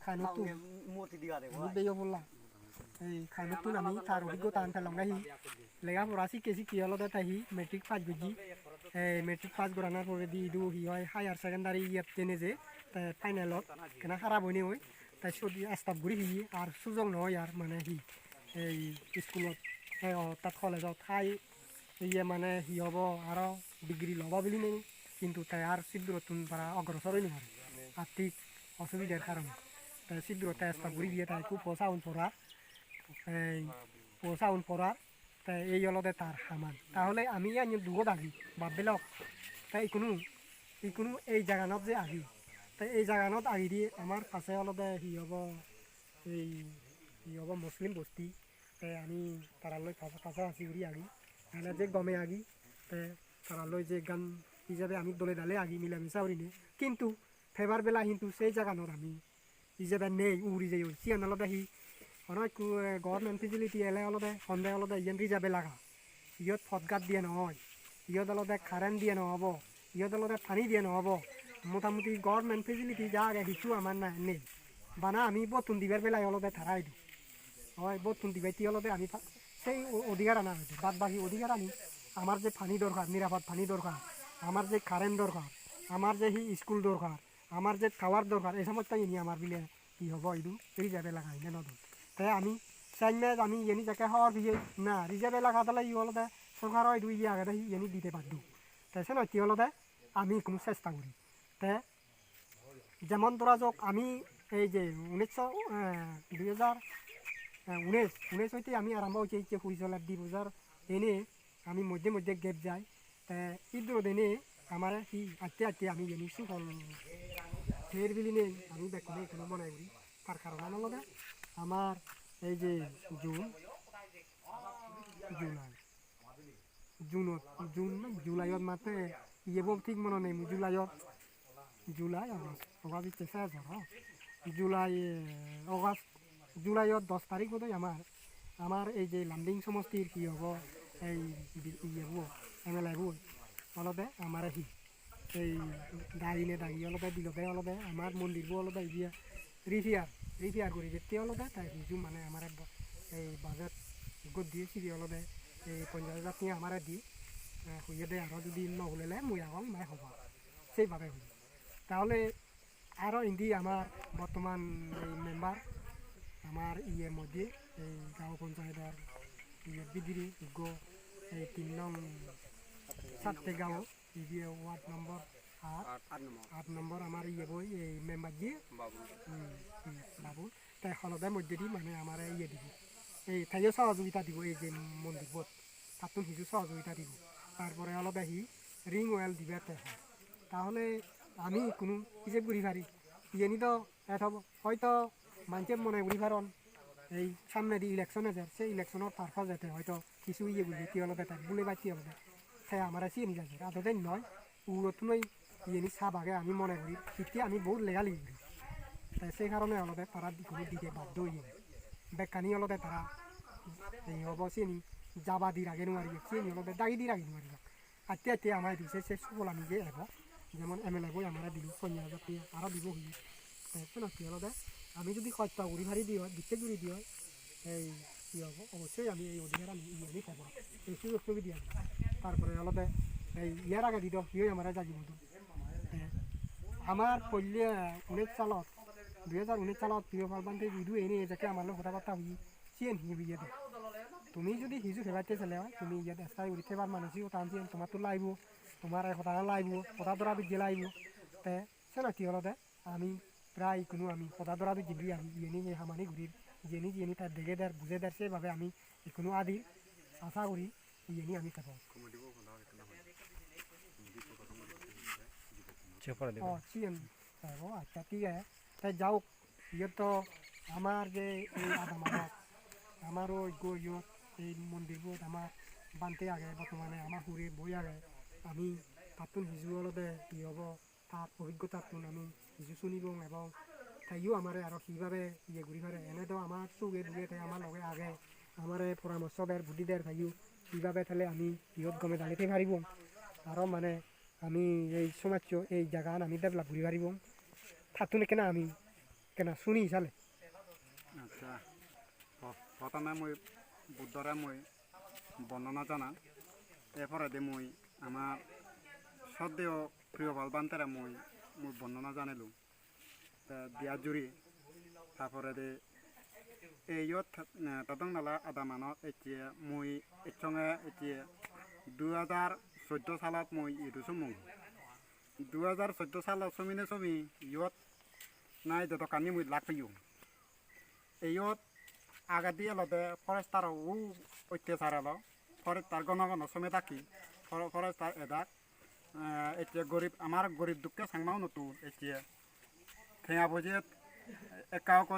খাইনতো বেয় বললাম এই খাইনতো আমি তার অভিজ্ঞতা আনতে লঙ্গাহি লেখাপড়া শিখেছি কি হলো তাই মেট্রিক পাস বুঝি মেট্রিক পাস করানোর পরে দি ইদু হি হয় হায়ার সেকেন্ডারি ইয়াত টেনে যে ফাইনেলত কেনা খারাপ হয়নি হয় তাই সদি স্টাফ ঘুরি হি আর সুযোগ নহয় আর মানে হি এই স্কুলত তাত কলেজত খাই ইয়ে মানে হি হব আরো ডিগ্রি লব বুলি নেই কিন্তু তাই আর শীঘ্রতুন পারা অগ্রসর হইনি পারে আর্থিক অসুবিধার কারণে তাই শীঘ্রতা স্টাফ ঘুরি দিয়ে তাই খুব পোষাউন পড়া এই পোষাউন পড়ার তাই এই অলদে তার সামান তাহলে আমি আনি দুগত আগি বাদ বেলক তাই কোনো এই জাগানত যে আগি তাই এই জাগানত আগি দিয়ে আমার পাশে অলদে হি হব এই হি হব মুসলিম বস্তি তাই আমি তারালৈ পাশে আছি উড়ি আগি তাহলে যে গমে আগি তাই তারালৈ যে গান হিসাবে আমি দলে ডালে আগি মিলামিশা উড়িনে কিন্তু ফেবার বেলা কিন্তু সেই জাগানত আমি হিসাবে নেই উড়ি যাই সিয়ান অলদে হি অনেক গভর্নমেন্ট ফেসিলিটি এলে অলদে সন্দেহ অলদে ইয়েন রিজার্ভে লাগা ইয়ত ফটগাত দিয়ে নহয় ইয়ত অলদে কারেন্ট দিয়ে নহব ইয়ত অলদে পানি দিয়ে নহব মোটামুটি গভর্নমেন্ট ফেসিলিটি যা আগে কিছু আমার না নেই বানা আমি বতুন দিবার বেলায় অলদে ধারাই দিই হয় বতুন দিবাইতি অলদে আমি সেই অধিকার আনা হয়েছে বাদ বাকি অধিকার আমি আমার যে পানি দরকার নিরাপদ পানি দরকার আমার যে কারেন্ট দরকার আমার যে স্কুল দরকার আমার যে খাওয়ার দরকার এই সমস্যাই নিয়ে আমার বিলে কি হব এইটু রিজার্ভে লাগা হয় নদন তাই আমি চাইমে আমি ইয়েনি যাকে হওয়ার দিয়ে না রিজার্ভে লাগা তাহলে ই হলদে সরকারও এই ইয়ে আগে ইয়েনি দিতে পারত তাই সে নয় কি হলদে আমি কোনো চেষ্টা করি তাই যেমন ধরা যাক আমি এই যে 2019 হইতে আমি আরম্ভ হয়েছে যে ফুরিচলার 2 বছর এনে আমি মধ্যে মধ্যে গেপ যাই ঈদের দিনে আমার কি আটতে আটতে আমি এনে সুফল ফের বিলি নেই আমি বেকনে এখানে মনে করি তার কারণ আমার আমার এই যে জুলাইত মাত্রে ইয়ে ঠিক মনে নেই জুলাই অগাস্ট শেষ জুলাইত 10 তারিখ বোধহয় আমার এই যে লামডিং সমষ্টির কি হব এই ইয়ে MLA অলদে আমার এই দাগিনে দাগি অলদে দিলতে অলদে আমার মন্দিরবো অলদে ইয়ে রিফিয়ার করি যেতে অলদে তাই কিছু মানে আমার এই বাজেট গদ দিয়েছি অলদে এই 50,000 নিয়ে আমার দি হইয়ে দেয় আরও যদি নহলে মুই এখন মানে হব সেইভাবে হই তাহলে আরও ইন্দি আমার বর্তমান এই মেম্বার আমার ইয়ের মধ্যে এই গাঁও পঞ্চায়েতের ইয়ে বিদিরি এই 3 নং 7টে গাঁও ইয়ে ওয়ার্ড নম্বর 8 নম্বর আমার ইয়ে বই এই মেম্বার দিয়ে বাবু তাই হলদের মধ্যে দি মানে আমার ইয়ে দিব এই তাইও সহযোগিতা দিব এই যে মন্দির বোধ তাতুন কিছু সহযোগিতা দিব তারপরে অলপ আহি রিং ওয়েল দিবে তাহলে আমি কোনো হিসেব করি পারি ইয়েনি তো হয়তো মানুষের মনে করি পারন এই সামনে দি ইলেকশন আছে সেই ইলেকশনের পারফা যেতে হয়তো কিছু ইয়ে বুঝবে কি হলো তাই বলে বা কি হলো তাই আমার চিনি যাচ্ছে আদতেই নয় উড়তুনই ইয়েনি চাপ আগে আমি মনে করি তেতিয়া আমি বহুত লেগালি করি তাই সেই কারণে অলপে তারা কোনো দিতে বাধ্য হয়ে বেকানি অলপে তারা এই হব চিনি যাবা দি রাখে নোৱাৰিব চিনি অলপে দাগি দি রাখি নোৱাৰিব আত্মীয় আত্মীয় আমার দিছে সে সকল আমি যে এব যেমন MLA বই আমরা দিল 50,000 টাকা আরও দিব হই কি হলদে আমি যদি খরচা ঘুরি ভারি দিই হয় দিতে ঘুরি দিই হয় এই কী হব অবশ্যই আমি এই অধিকার আমি ইয়ে থাকবো এই সুযোগ সুবিধা তারপরে অলপে এই ইয়ার আগে দিত ইয়ে আমার জাগি মতো আমার পল্লী 2019 সালত প্রিয় পারবান্তে বিদু এনে যাকে আমার লোক কথাবার্তা হই চিয়েন হিয়ে দে তুমি যদি হিজু খেলাইতে চলে হয় তুমি ইয়াত এস্তাই উঠি থেবার মানুষই টানছি তোমার তো লাইব তোমার কথা লাইব কথা ধরা বিদ্যে লাইব তে সে না কি হলতে আমি প্রায় কোনো আমি কথা ধরা দিবি আমি ইয়েনি যে হামানি ঘুরির যিনি তার দেখে দেয় বুঝে দেয় সেভাবে আমি কোনো আদি আশা করি ইয়েনি আমি খাবো চিয়েন আচ্ছা ঠিক আছে তাই যাও ইয়ে তো আমার যে এই আধা মানব আমারও ইয়ত এই মন্দিরবোধ আমার বানতে আগে বর্তমানে আমার হুরে বই আগে আমি তাতুন হিজু অলপে কি হব তার অভিজ্ঞতাতুন আমি হিজু শুনিব এবং তাইও আমার আরও কীভাবে ইয়ে ঘুরি পারে এনেতো আমার চোখে দুয়ে তাই আমার লগে আগে আমার পরামর্শ দেয় বুদ্ধি দেয় তাইও কীভাবে তাহলে আমি ইয়ত গমে দাঁড়িতে পারিব আরও মানে আমি এই সমাজ এই জায়গা আমি ডেভেলপ ঘুরি পারিব থাতুন কেনা আমি কেনা শুনি চালে আচ্ছা প্রথমে মই বুদ্ধরে মই বর্ণনা জানা এরপরে দে মই আমার সদ্যেও প্রিয় বালবান্তারে মই মই বর্ণনা জানিলো বিয়া জুড়ি তারপরে দে এইয়ত তদং নালা আদা মানত এতিয়া মই একসঙ্গে এতিয়া 2014 সালত মই ইটো সুমুং 2014 সালত সমিনে সমি ইয়ত নাই দোকানি মই লাগ পেয়ো এইয়ত আগা দিয়ে লদে ফরেস্টার ও অত্যাচার এলো ফরেস্টার গণ গণ সমে থাকি ফরেস্টার এদাক এতিয়া গরিব আমার গরিব দুঃখে সাংমাও নতু এতিয়া ঠেঙা বজে একাউক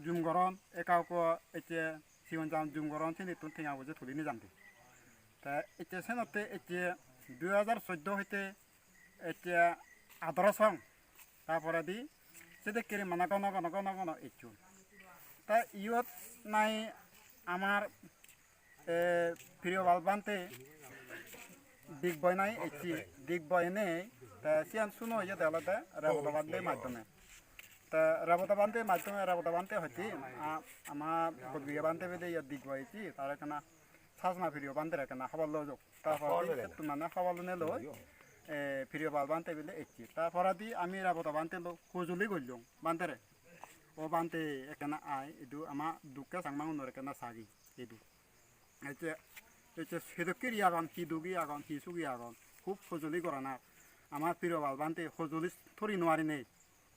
জুম গরম একাউক এতিয়া সিवन জাম জুম গরম সে নিতুন ঠেঙা বজে থুলিনি জানতে তা এতিয়া সেনতে এতিয়া 2014 হইতে এতিয়া 18 সং তারপরে দি সেটা কেড়ে মানা গণ গণ গণ গণ ইচ্ছু তা ইয়ত নাই আমার প্রিয় বালবান্তে দিগ বয় নাই এসি দিগ বয় নেই তা সিয়ান শুনো ইয়ে দেওয়ালে রাবতাবান্তের মাধ্যমে তা রাবতাবান্তের মাধ্যমে রাবতাবান্তে হচ্ছি আমার বদবিয়া বান্তে বেদে ইয়ে দিগ বয়েছি তার কেনা সাজনা প্রিয় বান্তের কেনা খবর লোক তারপর মানে খবর নিল প্রিয় বালবান্তে বেলে এসছি তারপর দি আমি রাবতাবান্তে লো খুঁজুলি গেলাম বান্তেরে ও বান্তে এখানে আয় এটু আমার দুঃখে সাংমা উন্নর এখানে সাগি এটু এতে এতে সেদকের আগন হিদুগি আগন হিসুগি আগন খুব সজলি করা না আমার প্রিয় বাল বান্তে সজলি থরি নোয়ারি নেই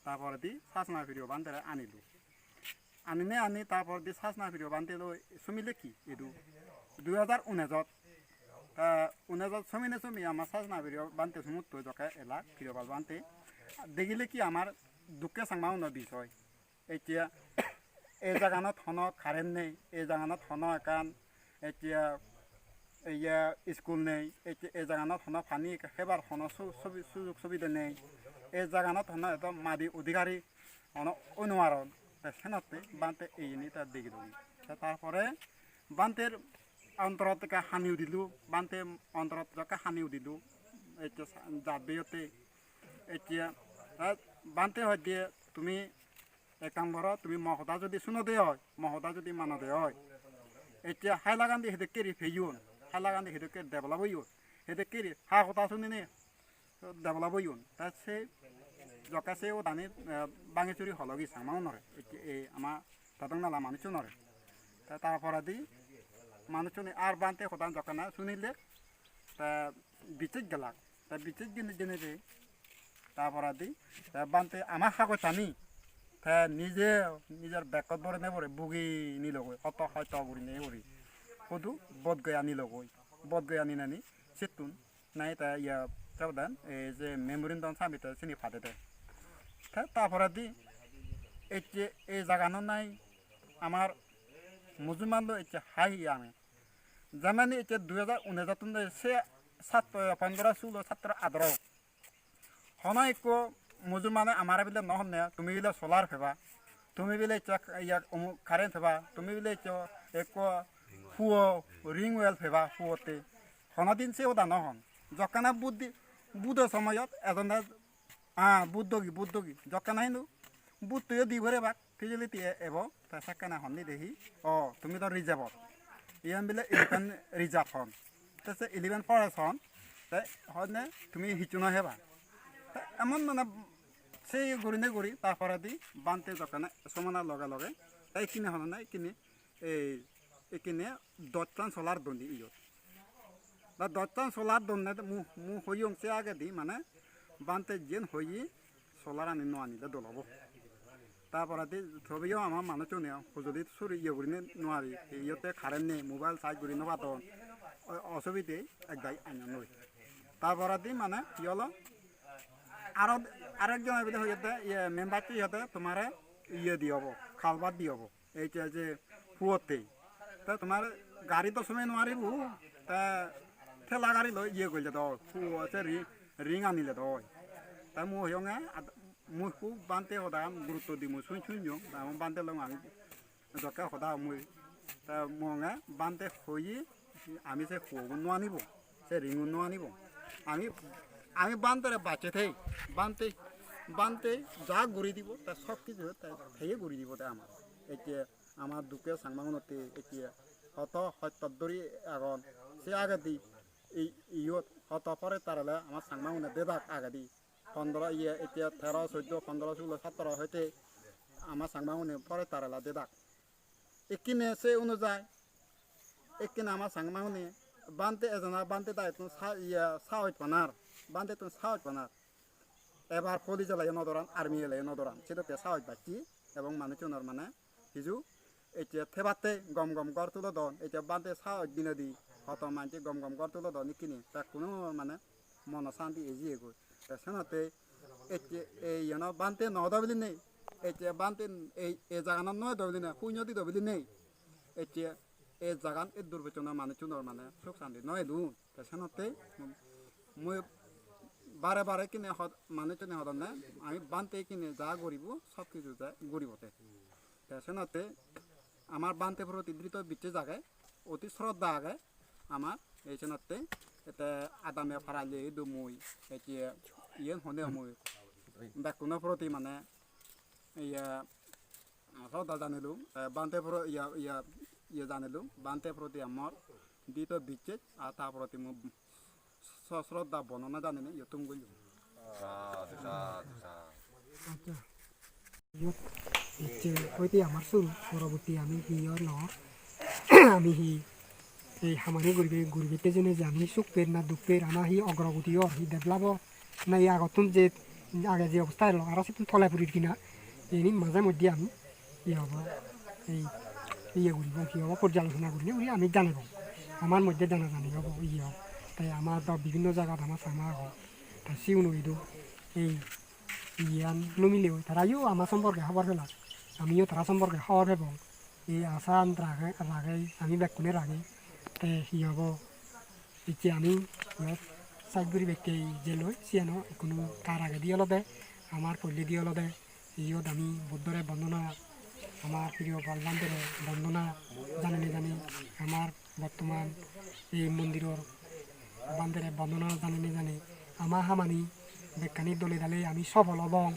তারপরে দি সাজনা প্রিয় বান্তেরে আনিলু আনিনে আনি তারপর দি সাজনা প্রিয় বান্তে লো সমিলে কি এটু 2019 19 সমিনে সমি আমার সাজনা প্রিয় বান্তে সমুদ্র জকে এলা প্রিয় বাল বান্তে দেখিলে কি আমার দুঃখে সাংমা উন্ন বিষয় এতিয়া এই জাগানত হন কারেন্ট নেই এই জাগানত হন একান এতিয়া ইয়া স্কুল নেই এই জাগানত হন পানি সেবার হন সুযোগ সুবিধা নেই এই জাগানত হন এত মাদি অধিকারী হন অনুয়ারণ সেনতে বান্তে এইনি তার দেখি দিল তারপরে বান্তের অন্তরত হানিও দিলু বান্তে অন্তরত হানিও দিলু এতিয়া জাবিয়তে এতিয়া বান্তে হয় দিয়ে তুমি এক নম্বর তুমি মহদা যদি শুনো দে হয় মহদা যদি মানো দে হয় এতিয়া হাইলাগান দিয়ে সেটা কেরি ফেইন হাইলাগান দিয়ে সেটা ডেভেলপ হইন সেটা কেরি হা কথা শুনি নে ডেভেলপ হইন তা সে জকাছে ও দানি বাঙিচুরি হলগি সামাও নরে এই আমার তাদের নালা মানুষ নরে তা তারপরে দি মানুষ আর বানতে কথা জকানা শুনিলে তা বিচিক গেলাক তা বিচিক জেনে দে তারপরে দি বানতে আমার সাগর টানি নিজে নিজের বেকত ভরে নেবরে বুগি নিলগৈ কত হয়তো করি নেবরি শুধু বদ গৈ আনিলগৈ বদ গৈ আনি নানি সেতুন নাই তা ইয়া চাওদান এই যে মেমোরিন দন সামিতে চিনি ফাটে দে তারপরে দি এই জাগানো নাই আমার মুসলমান এটা হাই আমি জামানি এটা 2019 সে 15-16 ছাত্র আদর হনাইক মুসলমানে আমার বিলে নহন নে তুমি বিলে সোলার ফেবা তুমি বিলে কারেন্ট ফেবা তুমি বিলে এক ফুয়ো রিং ওয়েল ফেবা ফুয়তে হনদিন সে ওদা নহন জকানা বুধ সময়ত এজন বুদ্ধগি জকানা হিন্দু বুধ তুইও দি ভরে বাক ফিজিলিটি এব তা সাকানা হননি দেখি তুমি তো রিজার্ভত ইয়ান বিলে 11 রিজার্ভ হন তাছে 11 ফরেস্ট হন তাই হনে তুমি হিচুনা হেবা এমন মানে সেই গড়ি গড়ি তারপরে দি বানতে দোকানে সমানা লগে লগে তাই কিনে হল না কিনে এইকিনে 10টান সোলার দন্দি ইয়ত বা 10টান সোলার দন্নে মু হইয়ং সে আগে দি মানে বানতে যেন হই সোলার আনি আনিলে দলব তারপরে দি ছবিও আমার মানুষ নেও যদি সুরি ইয়ে করি নোয়ারি ইয়তে কারেন্ট নেই মোবাইল চার্জ করি নেবা তো অসুবিধে একদাই আইন নই তারপরে দি মানে কি হলো আরো আরেকজন এবিলে হইতে মেম্বারটি হতে তোমার ইয়ে দিয়ে হবো খালবাদ দিয়ে হবো এইটা যে ফুয়তে তা তোমার গাড়ি তো সময় নোয়ারিব তা ঠেলা গাড়ি লই ইয়ে করলে তো ফুয়তে রিং আনিলে তো তা মু হইঙে মুই খুব বানতে সদা গুরুত্ব দি মুই শুন বানতে লং আমি দরকার সদা মুই তা মঙে বানতে হই আমি সে ফুয়ো নোয়ানিব সে রিং নোয়ানিব আমি বানতে বাঁচে থাই বানতে বানতে যা ঘুরি দিব তার সব কিছু খেয়ে ঘুরি দিব তাই আমার এতিয়া আমার দুঃখে সাংবাংনতে এতিয়া হত সত্যদরি আগন সে আগে দি এই ইয়ত হত পরে তারালে আমার সাংবাংনে দেদাক আগে দি 15 এতিয়া 13 14 15 16 17 হইতে আমার সাংবাংনে পরে তারালে দেদাক একিনে সে অনুযায়ী একিনে আমার সাংবাংনে বানতে এজনা বানতে দায় তুমি সাহজ পানার বানতে তুমি সাহজ পানার এবার পুলিশ এলাইয়ে নদরান আর্মি এলাইয়ে নদরান সেটাতে সাহজ বাকি এবং মানুষজনের মানে হিজু এতিয়া থেবাতে গম গম গড় তুলো দন এতিয়া বানতে সাহজ দিনে দি হত মানছে গম গম গড় তুলো দন কিনে তা কোনো মানে মন শান্তি এজিয়ে গই তা সেনাতে এতিয়া এই বানতে নদবলি নেই এতিয়া বানতে এই জায়গানা নয় দবলি না পুণ্যতি দবলি নেই এতিয়া এই জাগান এই দুর্বচনা মানুষজনের মানে সুখ শান্তি নয় দু তা সেনাতে মই বারে বারে কিনে মানুষজনে হদ না আমি বানতে কিনে যা গরিব সব কিছু যায় গরিবতে সেনাতে আমার বানতে প্রতি দ্রুত বিচ্ছে জায়গায় অতি শ্রদ্ধা আগে আমার এই সেনাতে এতে আদামে ফারালে দুমুই এটি ইয়ে হনে মুই বেকুনের প্রতি মানে ইয়া শ্রদ্ধা জানিলু বানতে ইয়ে জানিলু বানতে প্রতি আমার দ্রুত বিচ্ছে আর তার প্রতি মু শ্রদ্ধা বর্ণনা জানি ইয়ে তুমি গলি হইতে আমার শুরু পরবর্তী আমি হিয়র ন আমি হি এই হামানি গরিবেতে জন্য যে আমি সুখের না দুঃখের আমার হি অগ্রগতি হি ডেভেলপ না এই আগতুন যে আগে যে অবস্থা এলো আর সেতুন থলাই পুরির কিনা এই মাঝে মধ্যে আমি ই হব এই ইয়ে করিব কি হব পর্যালোচনা করলে উনি আমি জানিব আমার মধ্যে জানা জানি হব ই হব তাই আমার বিভিন্ন জায়গাত আমার সামা হব তাই সিউ নইদো এই ইয়ান নমিলেও তারাইও আমার সম্পর্কে খবর পেলাম আমিও তারা সম্পর্কে খবর পেব এই আসান রাগে আমি বেকুনে রাগে তে সি হব এতিয়া আমি চাকরি ব্যক্তি যে লয় চিয়ানো কোনো তার আগে দিয়ে লদে আমার পল্লী দিয়ে লদে ইয়ত আমি বুদ্ধরে বন্দনা আমার প্রিয় বালবান্ধরে বন্দনা জানি জানি আমার বর্তমান এই মন্দিরের বান্ধরে বন্দনা জানি আমার হামানি বিজ্ঞানীর দলে দালে আমি সফল হবং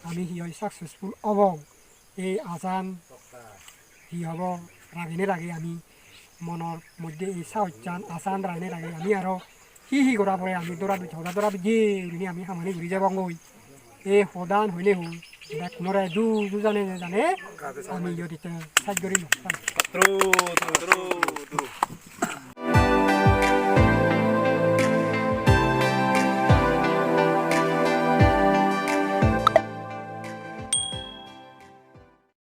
আমি হিয় সাকসেসফুল হবং এই আজান হি হব রাগিনের আগে আমি মনের মধ্যে এই সাহজান আসান রাগিনের আগে আমি আরও হি করা পরে আমি দৌড়াবি ঝগড়া দৌড়াবি যে আমি হামানি ঘুরি যাব গই এই সদান হইলে হই নরে দু জানে আমি ইয়ত সাহায্য করি